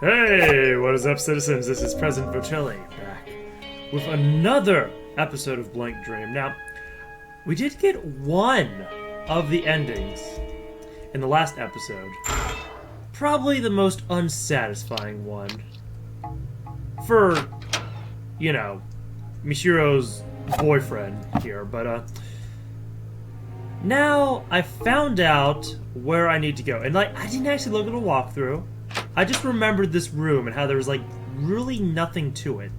Hey, what is up, citizens? This is President Vochelli back with another episode of Blank Dream. Now, we did get one of the endings in the last episode. Probably the most unsatisfying one. For, you know, Mishiro's boyfriend here, but, now I found out where I need to go. And, like, I didn't actually look at a walkthrough. I just remembered this room and how there was, like, really nothing to it.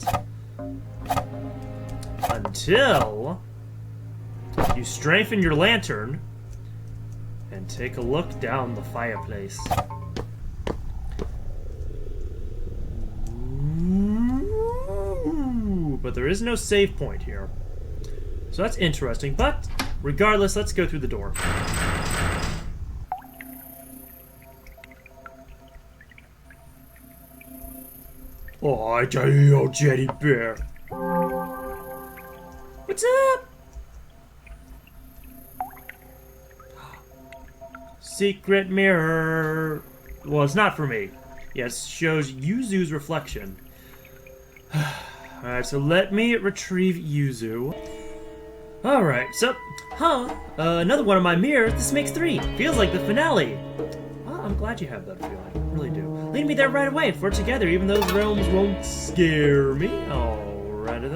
Until you strengthen your lantern and take a look down the fireplace. Ooh, but there is no save point here. So that's interesting, but regardless, let's go through the door. Oh, I tell you, old Jetty Bear. What's up? Secret mirror. Well, it's not for me. Yes, shows Yuzu's reflection. Alright, so let me retrieve Yuzu. Alright, so, another one of my mirrors. This makes 3. Feels like the finale. Well, I'm glad you have that feeling. I really do. Lead me there right away. If we're together, even those realms won't scare me. Alrighty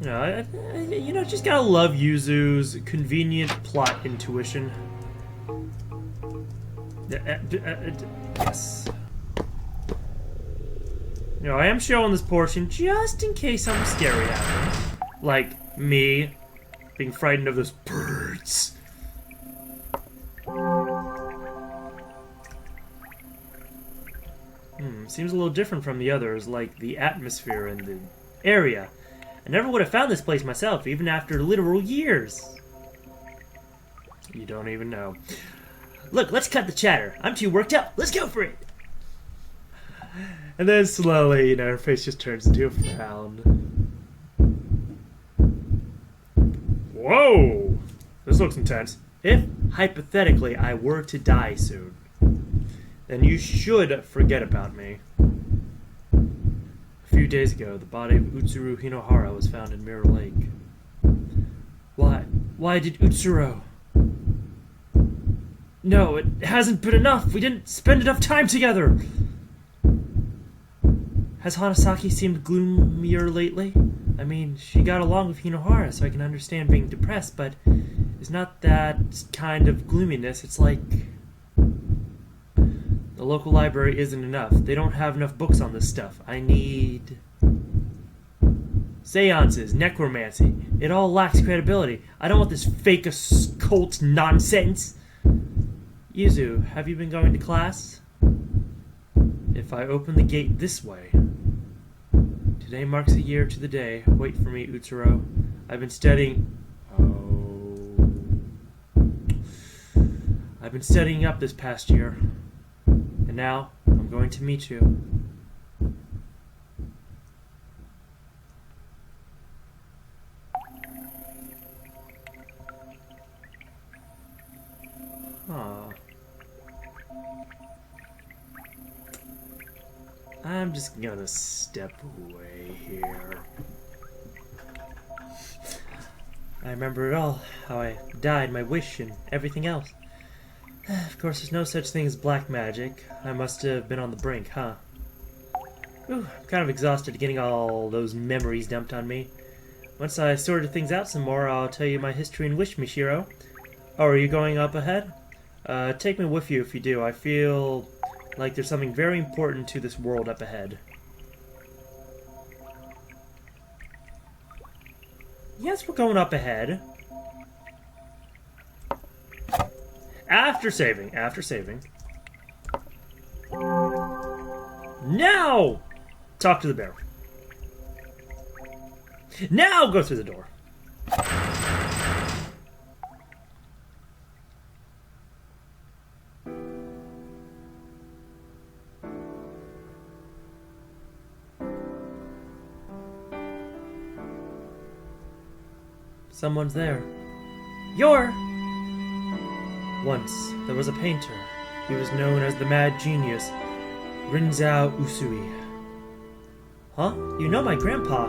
then. You know, just gotta love Yuzu's convenient plot intuition. Yes. You know, I am showing this portion just in case something scary happens. Like me being frightened of those birds. Seems a little different from the others, like the atmosphere and the area. I never would have found this place myself, even after literal years. You don't even know. Look, let's cut the chatter. I'm too worked up. Let's go for it. And then slowly, you know, her face just turns into a frown. Whoa! This looks intense. If, hypothetically, I were to die soon, then you should forget about me. A few days ago, the body of Utsuro Hinohara was found in Mirror Lake. Why did Utsuro? No, it hasn't been enough. We didn't spend enough time together. Has Hanasaki seemed gloomier lately? I mean, she got along with Hinohara, so I can understand being depressed, but it's not that kind of gloominess. It's like the local library isn't enough. They don't have enough books on this stuff. I need seances, necromancy. It all lacks credibility. I don't want this fake occult nonsense. Yuzu, have you been going to class? If I open the gate this way. Today marks a year to the day. Wait for me, Utsuro. I've been studying... I've been studying up this past year. And now, I'm going to meet you. I'm just gonna step away here. I remember it all, how I died, my wish, and everything else. Of course, there's no such thing as black magic. I must have been on the brink, huh? Ooh, I'm kind of exhausted getting all those memories dumped on me. Once I sorted things out some more, I'll tell you my history and wish, Mishiro. Oh, are you going up ahead? Take me with you if you do. I feel like there's something very important to this world up ahead. Yes, we're going up ahead. After saving. Now! Talk to the bear. Now go through the door. Someone's there. You're Once, there was a painter. He was known as the Mad Genius, Rinzao Usui. Huh? You know my grandpa.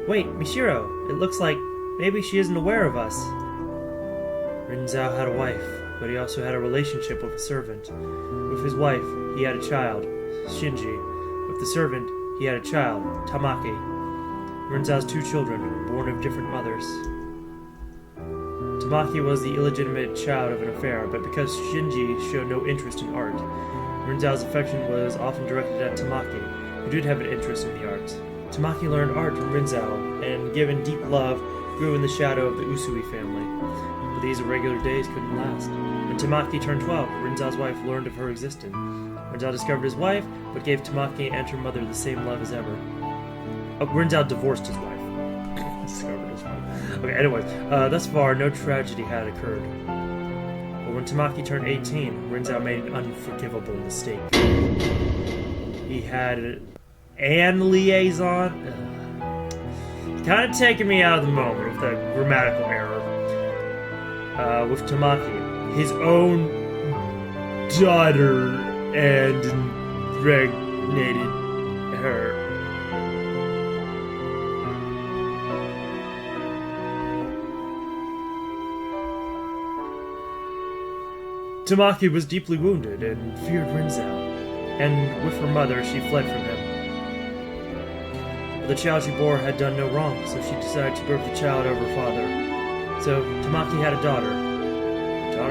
Wait, Mishiro, it looks like maybe she isn't aware of us. Rinzao had a wife, but he also had a relationship with a servant. With his wife, he had a child, Shinji. With the servant, he had a child, Tamaki. Rinzao's 2 children, born of different mothers. Tamaki was the illegitimate child of an affair, but because Shinji showed no interest in art, Rinzao's affection was often directed at Tamaki, who did have an interest in the arts. Tamaki learned art from Rinzao, and given deep love, grew in the shadow of the Usui family. But these irregular days couldn't last. When Tamaki turned 12, Rinzao's wife learned of her existence. Rinzao discovered his wife, but gave Tamaki and her mother the same love as ever. Oh, Rinzao divorced his wife. Discovered his wife. Okay, anyways, thus far, no tragedy had occurred. But when Tamaki turned 18, Rinzao made an unforgivable mistake. He had an liaison. Kind of taking me out of the moment with that grammatical error. With Tamaki, his own daughter, and impregnated her. Tamaki was deeply wounded and feared Rinzao, and with her mother she fled from him. But the child she bore had done no wrong, so she decided to birth the child over her father. So Tamaki had a daughter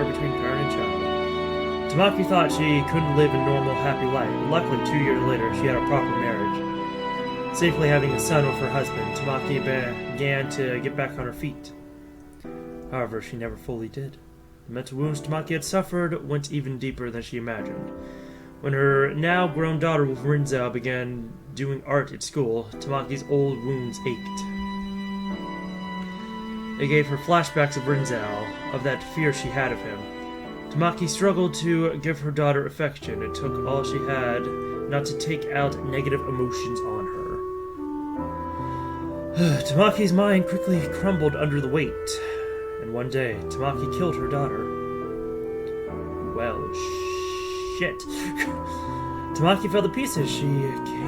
between parent and child. Tamaki thought she couldn't live a normal, happy life, but luckily 2 years later she had a proper marriage. Safely having a son with her husband, Tamaki began to get back on her feet. However, she never fully did. The mental wounds Tamaki had suffered went even deeper than she imagined. When her now-grown daughter with Rinzao began doing art at school, Tamaki's old wounds ached. It gave her flashbacks of Rinzao, of that fear she had of him. Tamaki struggled to give her daughter affection. It took all she had not to take out negative emotions on her. Tamaki's mind quickly crumbled under the weight. And one day, Tamaki killed her daughter. Well, shit. Tamaki fell to pieces. She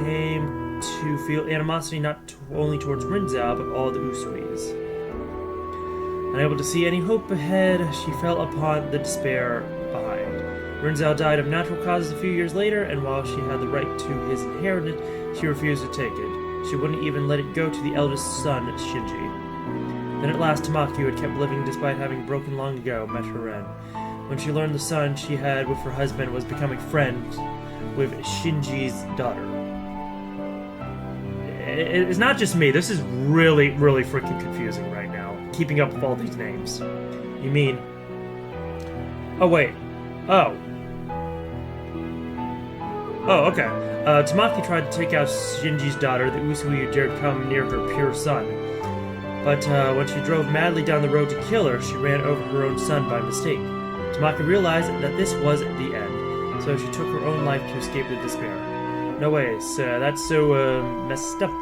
came to feel animosity not only towards Rinzao, but all the Usuis. Unable to see any hope ahead, she fell upon the despair behind. Rinzao died of natural causes a few years later, and while she had the right to his inheritance, she refused to take it. She wouldn't even let it go to the eldest son, Shinji. Then at last Tamaki, who had kept living despite having broken long ago, met her end. When she learned the son she had with her husband was becoming friends with Shinji's daughter. It's not just me. This is really, really freaking confusing right now. Keeping up with all these names. You mean... Oh, wait. Oh. Oh, okay. Tamaki tried to take out Shinji's daughter, the Usui who dared come near her pure son. But when she drove madly down the road to kill her, she ran over her own son by mistake. Tamaki realized that this was the end, so she took her own life to escape the despair. No ways, that's so messed up.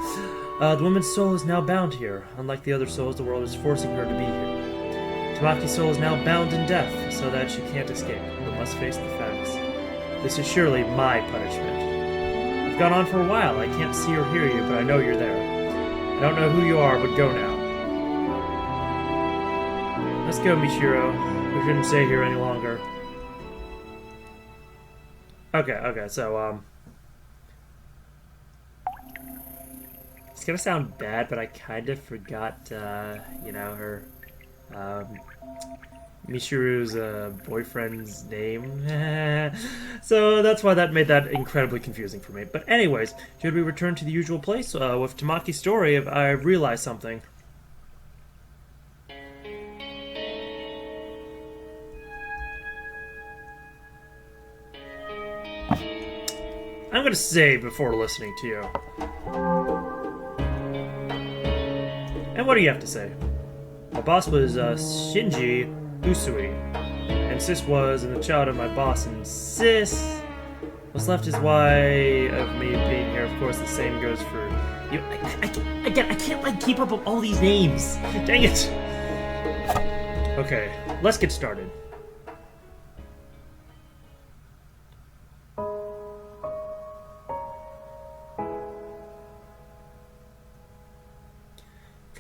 The woman's soul is now bound here. Unlike the other souls, the world is forcing her to be here. Tamaki's soul is now bound in death, so that she can't escape, but must face the facts. This is surely my punishment. I've gone on for a while. I can't see or hear you, but I know you're there. I don't know who you are, but go now. Let's go, Mishiro. We shouldn't stay here any longer. Okay, so, it's gonna sound bad, but I kind of forgot, her, Mishiru's, boyfriend's name. So that's why that made that incredibly confusing for me. But anyways, should we return to the usual place? With Tamaki's story, I realized something. I'm gonna save before listening to you. And what do you have to say? My boss was Shinji Usui, and Sis was the child of my boss, and Sis what's left is why of me being here. Of course, the same goes for you. I can't keep up with all these names. Dang it. Okay, let's get started.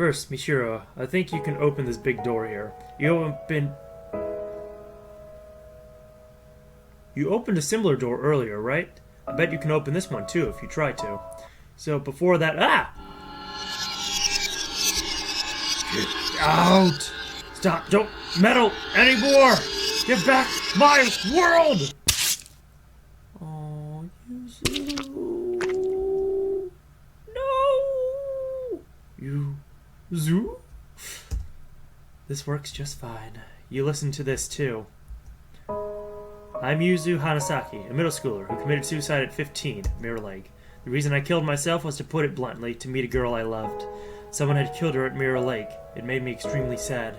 First, Mishiro, I think you can open this big door here. You opened a similar door earlier, right? I bet you can open this one too if you try to. So before that... Ah! Get out! Stop! Don't meddle anymore! Get back my world! Oh, Yuzu. No! Yuzu? This works just fine. You listen to this too. I'm Yuzu Hanasaki, a middle schooler who committed suicide at 15, Mirror Lake. The reason I killed myself was, to put it bluntly, to meet a girl I loved. Someone had killed her at Mirror Lake. It made me extremely sad.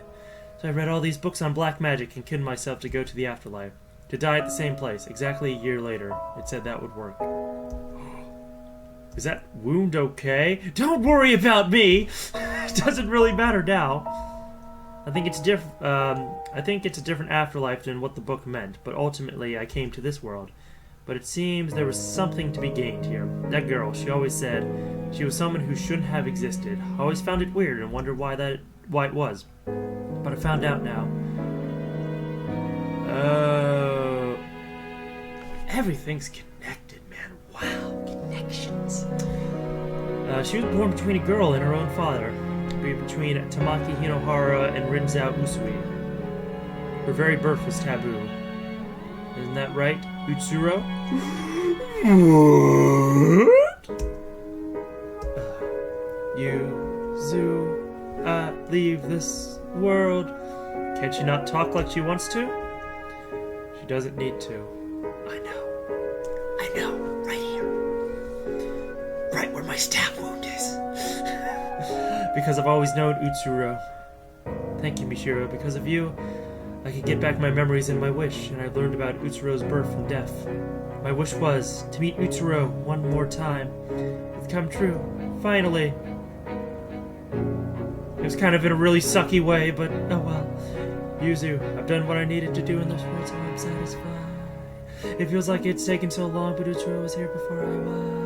So I read all these books on black magic and killed myself to go to the afterlife. To die at the same place, exactly a year later. It said that would work. Is that wound okay? Don't worry about me! It doesn't really matter now. I think it's a different afterlife than what the book meant, but ultimately I came to this world. But it seems there was something to be gained here. That girl, she always said she was someone who shouldn't have existed. I always found it weird and wondered why it was. But I found out now. Everything's connected, man. Wow, connections. She was born between a girl and her own father. Between Tamaki Hinohara and Rinzao Usui. Her very birth was taboo. Isn't that right, Utsuro? What? Yuzu, I leave this world. Can't she not talk like she wants to? She doesn't need to. I know, right here. Right where my stab wound is. Because I've always known Utsuro. Thank you, Mishiro. Because of you, I could get back my memories and my wish, and I learned about Utsuro's birth and death. My wish was to meet Utsuro one more time. It's come true. Finally. It was kind of in a really sucky way, but oh well. Yuzu, I've done what I needed to do in this world, so I'm satisfied. It feels like it's taken so long, but Utsuro was here before I was.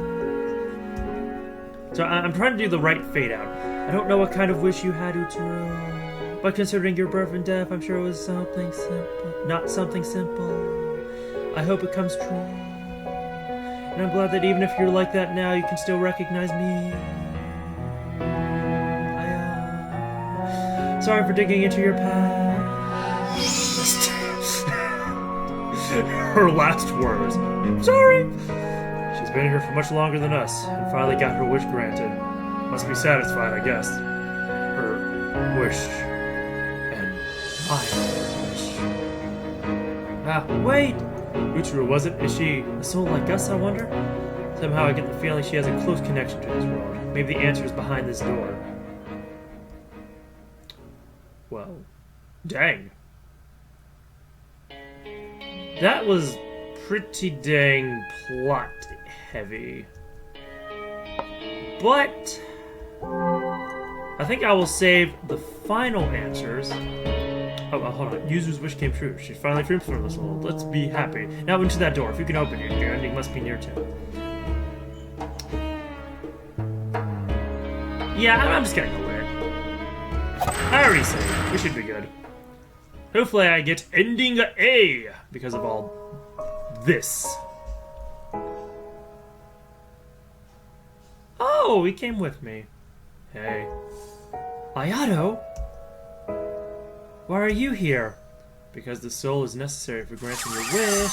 So I'm trying to do the right fade out. I don't know what kind of wish you had, Utsuro. But considering your birth and death, I'm sure it was something simple. Not something simple. I hope it comes true. And I'm glad that even if you're like that now, you can still recognize me. Sorry for digging into your past. Her last words. Sorry. She's been here for much longer than us, and finally got her wish granted. Must be satisfied, I guess. Her wish. My wish. Ah, wait! Utsuro, was it? Is she a soul like us, I wonder? Somehow I get the feeling she has a close connection to this world. Maybe the answer is behind this door. Well, dang. That was pretty dang plot heavy. But I think I will save the final answers. Oh, hold on. Yuzu's wish came true. She's finally free from this world. Let's be happy. Now into that door. If you can open it, your ending must be near too. Yeah, I'm just gonna go with it. I already said it. We should be good. Hopefully I get ending A because of all this. Oh, he came with me. Hey. Ayato? Why are you here? Because the soul is necessary for granting your wish.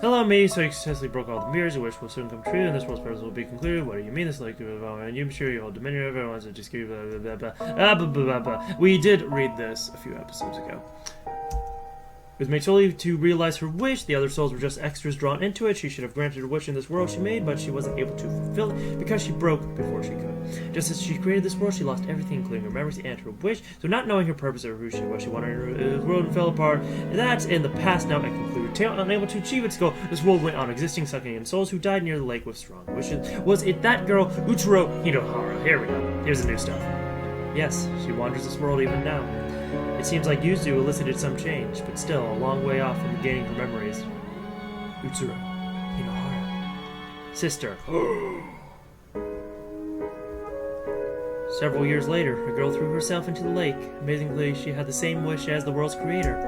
Hello, me. So you successfully broke all the mirrors. Your wish will soon come true, and this world's purpose will be concluded. What do you mean this like and you're sure you hold dominion over everyone, so just give blah blah blah blah. Blah blah blah. We did read this a few episodes ago. It was made solely to realize her wish. The other souls were just extras drawn into it. She should have granted her wish in this world she made, but she wasn't able to fulfill it because she broke before she could. Just as she created this world, she lost everything, including her memories and her wish. So not knowing her purpose or who she was, she wanted her world and fell apart. That's in the past now and concluded. Unable to achieve its goal, this world went on existing, sucking in souls who died near the lake with strong wishes. Was it that girl, Utsuro Hinohara? Here we go. Here's the new stuff. Yes, she wanders this world even now. It seems like Yuzu elicited some change, but still a long way off from regaining her memories. Utsuro Hinohara. Sister. Several years later, a girl threw herself into the lake. Amazingly, she had the same wish as the world's creator.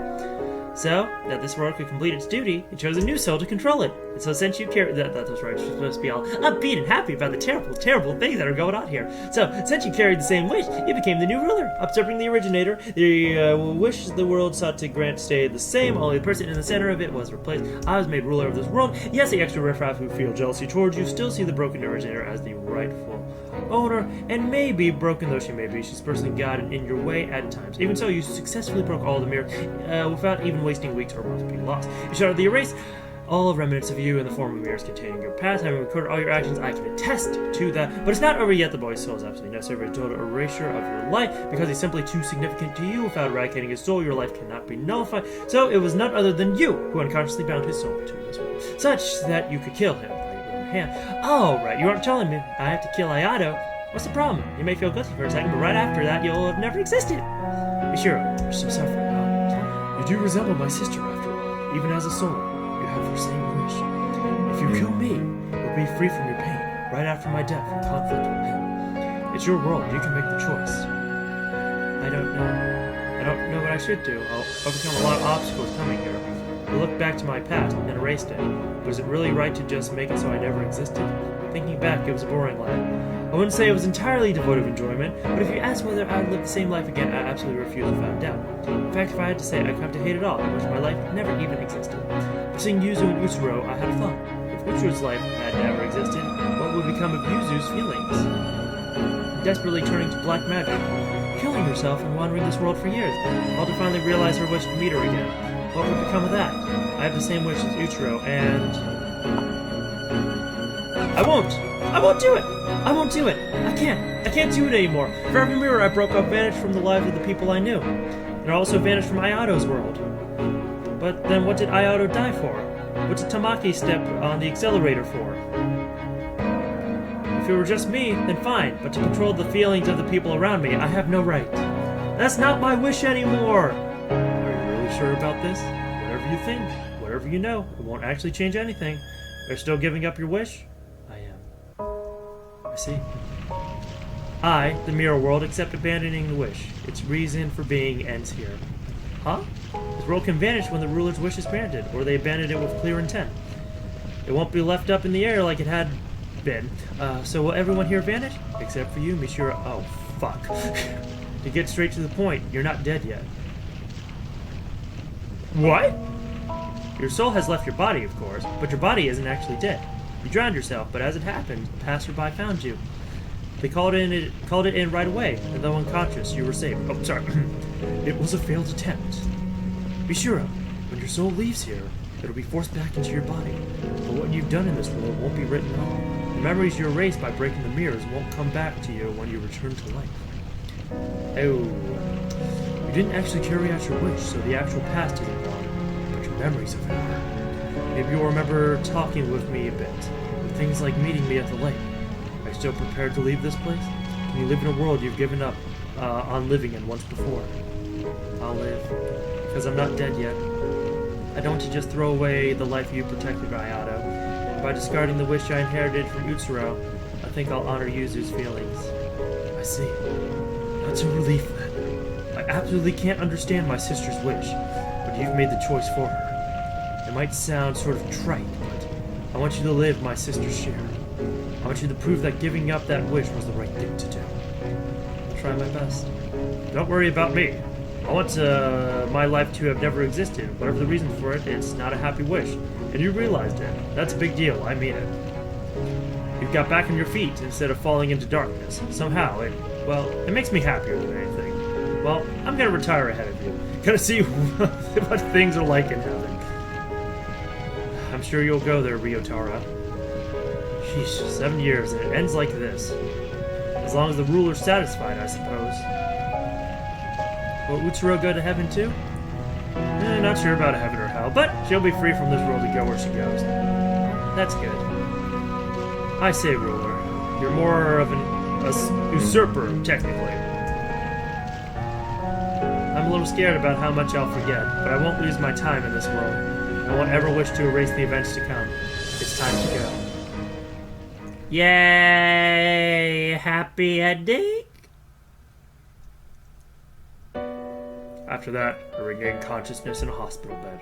So, that this world could complete its duty, it chose a new soul to control it. And so since you care... That was right, she's supposed to be all upbeat and happy about the terrible, terrible things that are going on here. So, since you carried the same wish, you became the new ruler. Usurping the originator, the wish the world sought to grant stayed the same, only the person in the center of it was replaced. I was made ruler of this world. Yes, the extra riffraff who feel jealousy towards you still see the broken originator as the rightful owner, and maybe, broken though she may be, she's personally gotten in your way at times. Even so, you successfully broke all the mirrors without even wasting weeks or months being lost. You shattered the erase all remnants of you in the form of mirrors containing your past. Having recorded all your actions, I can attest to that. But it's not over yet. The boy's soul is absolutely necessary for a total erasure of your life, because he's simply too significant to you. Without eradicating his soul, your life cannot be nullified. So it was none other than you who unconsciously bound his soul to this world, such that you could kill him by your own hand. Oh, right, you aren't telling me I have to kill Ayato. What's the problem? You may feel guilty for a second, but right after that, you'll have never existed. Be sure, you're still suffering, huh? You do resemble my sister, after all. Even as a soul, you have the same wish. If you kill me, you'll be free from your pain, right after my death and conflict with him. It's your world, you can make the choice. I don't know what I should do. I'll overcome a lot of obstacles coming here. I look back to my past and erased it. But is it really right to just make it so I never existed? Thinking back, it was a boring life. I wouldn't say it was entirely devoid of enjoyment, but if you ask whether I would live the same life again, I absolutely refuse without doubt. In fact, if I had to say, I'd come to hate it all. I wish my life never even existed. For seeing Yuzu and Utsuro, I had a thought. If Utsuro's life had never existed, what would become of Yuzu's feelings? Desperately turning to black magic, killing herself and wandering this world for years, all to finally realize her wish to meet her again. What would become of that? I have the same wish as Utsuro, and... I won't do it! I won't do it! I can't do it anymore. For every mirror I broke up vanished from the lives of the people I knew. And it also vanished from Ayato's world. But then what did Ayato die for? What did Tamaki step on the accelerator for? If it were just me, then fine, but to control the feelings of the people around me, I have no right. That's not my wish anymore! Are you really sure about this? Whatever you think, whatever you know, it won't actually change anything. Are you still giving up your wish? I am. I see. I, the mirror world, accept abandoning the wish. Its reason for being ends here. Huh? This world can vanish when the ruler's wish is granted, or they abandoned it with clear intent. It won't be left up in the air like it had been. So will everyone here vanish? Except for you, Mishura. Oh, fuck. To get straight to the point, you're not dead yet. What? Your soul has left your body, of course, but your body isn't actually dead. You drowned yourself, but as it happened, a passerby found you. They called it in right away, and though unconscious, you were saved. Oh, sorry. It was a failed attempt. Be sure, when your soul leaves here, it'll be forced back into your body. But what you've done in this world won't be written on. The memories you erased by breaking the mirrors won't come back to you when you return to life. Oh. You didn't actually carry out your wish, so the actual past isn't gone, but your memories of it. Maybe you'll remember talking with me a bit. Things like meeting me at the lake. Are you still prepared to leave this place? Can you live in a world you've given up on living in once before? I'll live, because I'm not dead yet. I don't want to just throw away the life you protected, Ayato. By discarding the wish I inherited from Utsuro, I think I'll honor Yuzu's feelings. I see. That's a relief then. I absolutely can't understand my sister's wish, but you've made the choice for her. It might sound sort of trite, but I want you to live my sister's share. I want you to prove that giving up that wish was the right thing to do. I'll try my best. Don't worry about me. I want my life to have never existed. Whatever the reason for it, it's not a happy wish. And you realized it. That's a big deal. I mean it. You've got back on your feet instead of falling into darkness. Somehow, it makes me happier than anything. Well, I'm gonna retire ahead of you. Gonna see what things are like in heaven. I'm sure you'll go there, Ryotaro. Sheesh, 7 years, and it ends like this. As long as the ruler's satisfied, I suppose. Will Utsuro go to heaven too? Not sure about heaven or hell, but she'll be free from this world to go where she goes. That's good. I say, ruler, you're more of a usurper, technically. I'm a little scared about how much I'll forget, but I won't lose my time in this world. I won't ever wish to erase the events to come. It's time to go. Yay! Happy ending? After that, I regained consciousness in a hospital bed.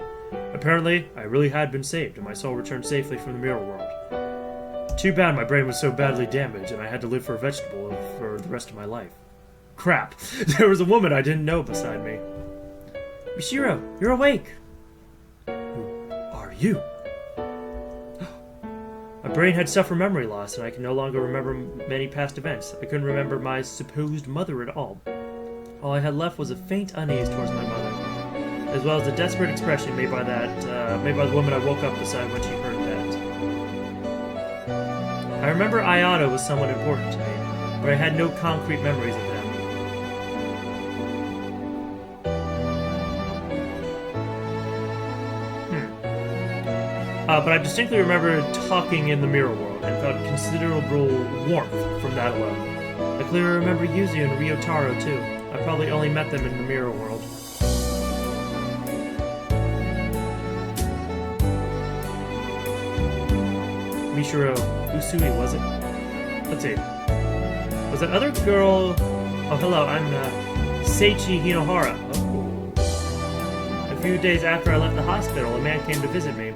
Apparently, I really had been saved, and my soul returned safely from the mirror world. Too bad my brain was so badly damaged, and I had to live for a vegetable for the rest of my life. Crap! There was a woman I didn't know beside me. Michiro, you're awake! Who are you? My brain had suffered memory loss, and I can no longer remember many past events. I couldn't remember my supposed mother at all. All I had left was a faint unease towards my mother, as well as a desperate expression made by the woman I woke up beside when she heard that. I remember Ayato was someone important to me, but I had no concrete memories of them. But I distinctly remember talking in the mirror world and felt considerable warmth from that alone. I clearly remember Yuzu and Ryotaro too. I probably only met them in the mirror world. Michiro Usui, was it? Let's see. Was that other girl... Oh, hello, I'm Seichi Hinohara. Oh. A few days after I left the hospital, a man came to visit me.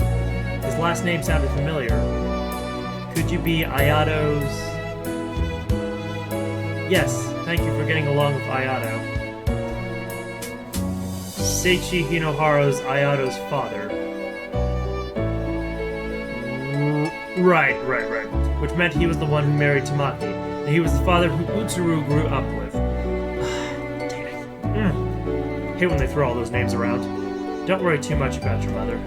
His last name sounded familiar. Could you be Ayato's... Yes, thank you for getting along with Ayato. Seichi Hinohara's Ayato's father. Right. Which meant he was the one who married Tamaki, and he was the father who Utsuru grew up with. Damn it. Hate when they throw all those names around. Don't worry too much about your mother.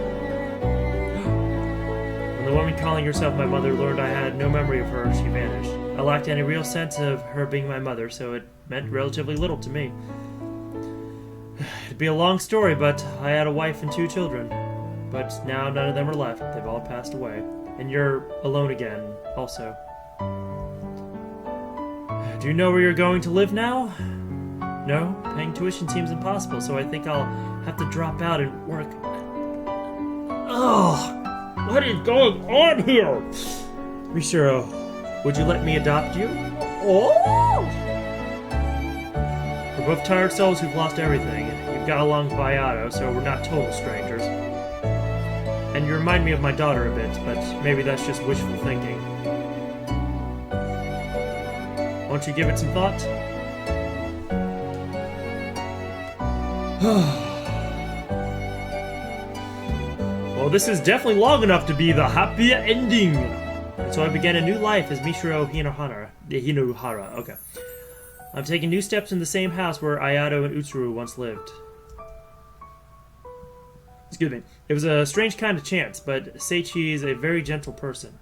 When the woman calling herself my mother learned I had no memory of her, she vanished. I lacked any real sense of her being my mother, so it meant relatively little to me. It'd be a long story, but I had a wife and 2 children. But now none of them are left. They've all passed away. And you're alone again, also. Do you know where you're going to live now? No? Paying tuition seems impossible, so I think I'll have to drop out and work. Ugh! What is going on here? Michiro, would you let me adopt you? Oh! We're both tired souls who've lost everything. You've got along with Ayato, so we're not total strangers. And you remind me of my daughter a bit, but maybe that's just wishful thinking. Won't you give it some thought? Well, this is definitely long enough to be the happy ending. And so I began a new life as Michiro Hinohara. Okay. I'm taking new steps in the same house where Ayato and Utsuru once lived. Excuse me. It was a strange kind of chance, but Seichi is a very gentle person.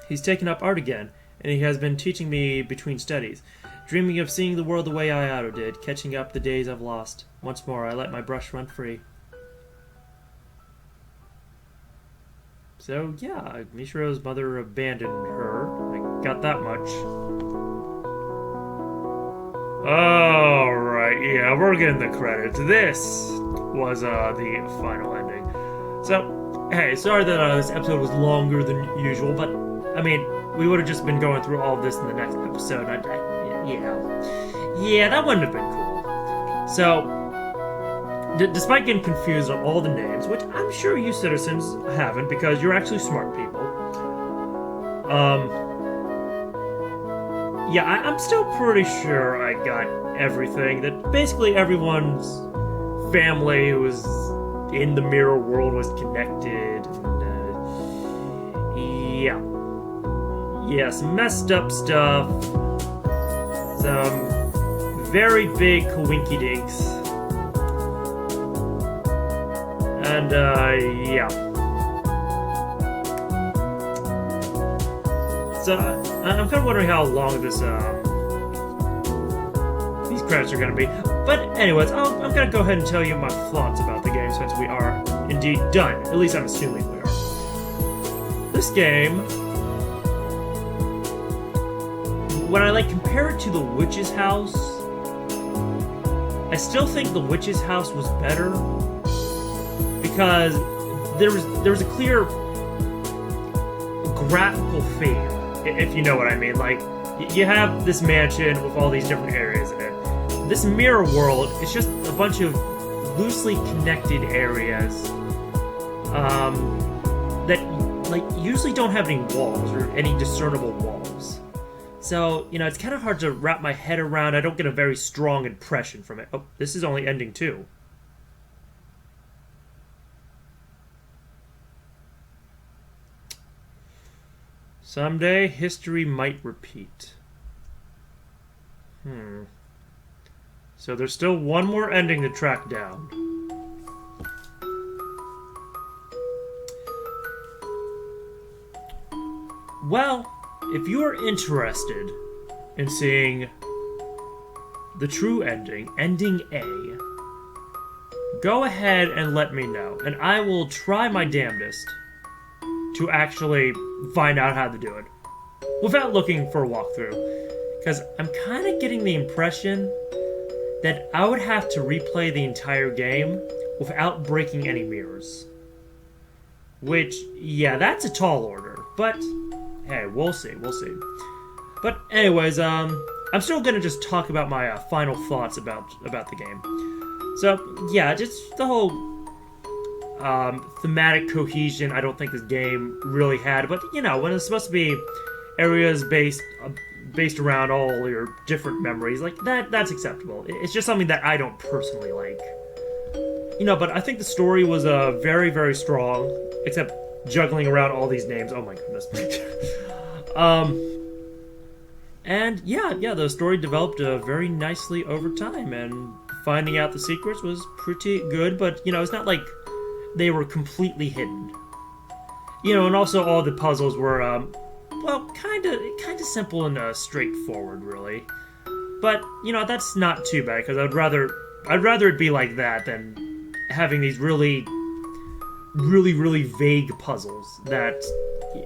He's taken up art again, and he has been teaching me between studies, dreaming of seeing the world the way Ayato did, catching up the days I've lost. Once more, I let my brush run free. So, yeah, Michiro's mother abandoned her. I got that much. Alright, yeah, we're getting the credits. This was the final ending. So, hey, sorry that this episode was longer than usual, but, I mean, we would have just been going through all of this in the next episode. Yeah, that wouldn't have been cool. So, despite getting confused on all the names, which I'm sure you citizens haven't, because you're actually smart people, yeah, I'm still pretty sure I got everything, that basically everyone's family who was in the mirror world was connected, and, yeah, some messed up stuff, some very big coinkydinks, and, yeah. So, I'm kind of wondering how long these credits are going to be. But anyways, I'm going to go ahead and tell you my thoughts about the game since we are indeed done. At least I'm assuming we are. This game, when I compare it to The Witch's House, I still think The Witch's House was better because there was a clear graphical theme, if you know what I mean. Like, you have this mansion with all these different areas in it. This mirror world is just a bunch of loosely connected areas that like usually don't have any walls or any discernible walls. So, you know, it's kind of hard to wrap my head around. I don't get a very strong impression from it. Oh, this is only ending 2. Someday, history might repeat. So there's still one more ending to track down. Well, if you are interested in seeing the true ending, ending A, go ahead and let me know, and I will try my damnedest to actually find out how to do it without looking for a walkthrough, because I'm kind of getting the impression that I would have to replay the entire game without breaking any mirrors. Which, yeah, that's a tall order, but hey, we'll see. But anyways, I'm still gonna just talk about my final thoughts about the game. So yeah, just the whole thematic cohesion I don't think this game really had. But you know, when it's supposed to be areas based around all your different memories, like that's acceptable. It's just something that I don't personally like. You know, but I think the story was very, very strong, except juggling around all these names. Oh my goodness. And yeah, the story developed very nicely over time, and finding out the secrets was pretty good, but, you know, it's not like they were completely hidden. You know, and also all the puzzles were, well, kind of simple and straightforward, really. But, you know, that's not too bad, because I'd rather it be like that than having these really vague puzzles that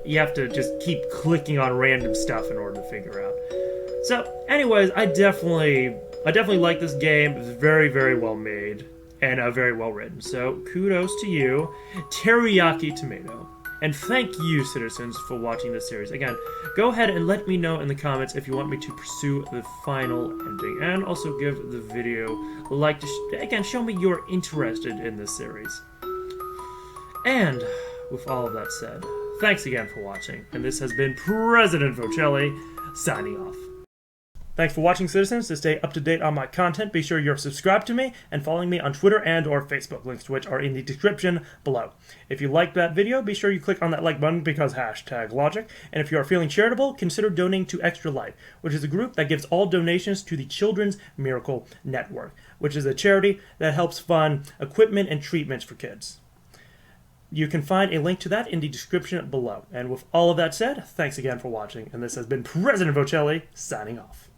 you have to just keep clicking on random stuff in order to figure out. So, anyways, I definitely like this game. It's very, very well made and very well written. So, kudos to you, Teriyaki Tomato. And thank you, citizens, for watching this series. Again, go ahead and let me know in the comments if you want me to pursue the final ending. And also give the video a like to, again, show me you're interested in this series. And, with all of that said, thanks again for watching. And this has been President Vochelli, signing off. Thanks for watching, citizens. To stay up to date on my content, be sure you're subscribed to me and following me on Twitter and or Facebook, links to which are in the description below. If you liked that video, be sure you click on that like button because #logic. And if you are feeling charitable, consider donating to Extra Life, which is a group that gives all donations to the Children's Miracle Network, which is a charity that helps fund equipment and treatments for kids. You can find a link to that in the description below. And with all of that said, thanks again for watching, and this has been President Vochelli, signing off.